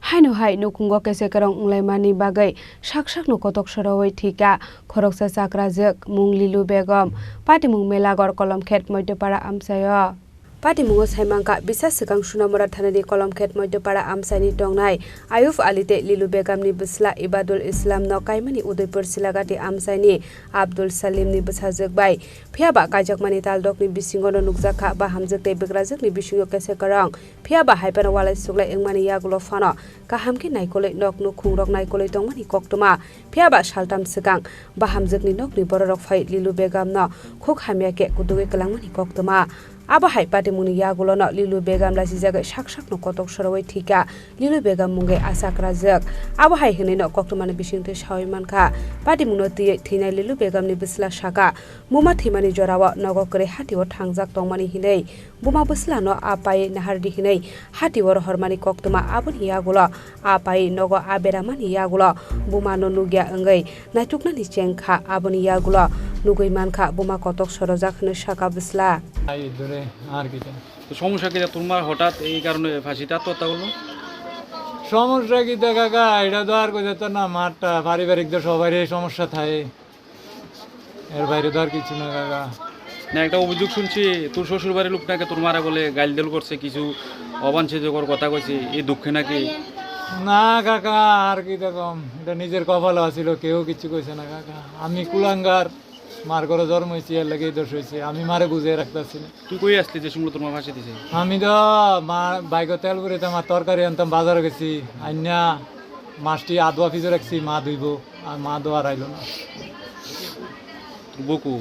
Haino Nukhungo kesekerong Unglaimani Bagwi Saksak Kotok Swrowi Thwikha Khoroksa Chakrajwk mung lilu begom patimung melagor kolom khet Tripura amsayo Patimung saimangka bisa sekang sunamora thanani kolom khet Tripura amsani tongnai Ayuf alite lilu begamni bisla ibadul Islam no kaimani Udaipur silagati amsani Abdul Salim ni bisajak bai phiaba kajakmani taldokni bisingono nukjaka ba hamjakte begrajakni bisingo kesekerong phiaba haipana walai sukla engmani yagulo fano kahamki naikole nok nukhungrok naikole tongmani koktuma phiaba saltam sekang ba hamjakni nokni bororok phai lilu begam no khuk hamyake kuduge kalangmani koktuma Aba hai patimuni yagulo no lilu begam lasi jaga Saksak no Kotok Swrowi Thwikha lilu begam munge Chakrajwk aba hai hene no koktumani bisingte sawiman kha patimung no thina lilu begam ni bisla saka muma thimani jorawa nogokre hatiwo thangjak tongmani hinei buma bisla no apai nahardi hinei hatiwo hormani koktuma abuni yagulo apai nogo aberamani yagulo buma no nugya angai natuknani chengkha abuni yagulo Unglaimani kha buma Kotok Swrojak hne saka bisla সমস্যা কি তোমার হঠাৎ এই কারণে ফাঁসিটা আত্মহত্যা করলো সমস্যা কি কাকা এটা তো আর কোথাও তো না মারটা পারিবারিক তো সবারই সমস্যা থাকে এর বাইরে তো আর কিছু না কাকা না একটা অভিযোগ শুনছি তোর শ্বশুর বাড়ির লোক নাকি তোর মারা বলে গাইলদেল করছে কিছু অবাঞ্ছিতকর কথা কইছে এই দুঃখে নাকি না কাকা আর কি রকম এটা নিজের কপালে আছিল কেউ কিছু কইছে না কাকা আমি কুলাঙ্গার মার ঘরে জন্ম হয়েছি এর লাগেই দোষ হয়েছে আমি মারে বুঝে রাখতেছি না তুই কই আসলি যে শুনলো তোর মা ফাঁসি দিছে আমি তো মা বাইক তেল করে আমার তরকারি আনতাম বাজারে গেছি আইনা মাছটি আদোয়া ফিজে রাখছি মা ধুইব আর মা দোয়ার আইল না বকু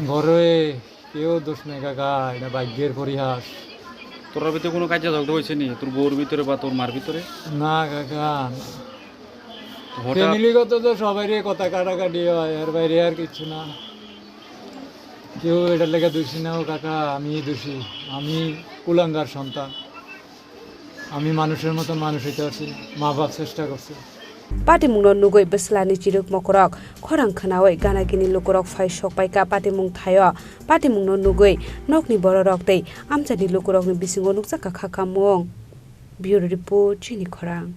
ঘরে কেউ দোষ নেই কাকা এটা ভাগ্যের পরিহাস তোর ভিতরে কোনো কাজে ঝগড়া হয়েছে নি তোর বউর ভিতরে বা তোর মার ভিতরে না কাকা ফ্যামিলিগত তো সবারই কথা কাটাকাটি হয় এর বাইরে আর কিছু না কেউ এটার লেগে দোষী নাও কাকা আমি দোষী আমি কুলাঙ্গার সন্তান আমি মানুষের মতন মানুষ হইতে পারছি মা বাপ চেষ্টা করছি Patimung no nugoi bislani chiruk mokorok Khorang khanawai ganagini lukorok phai sokpaika patimung thayo patimung no nugoi nokni bororok tei amchani lukorokni bisingo nukjaka khakamung Bureau Report Chini Khorang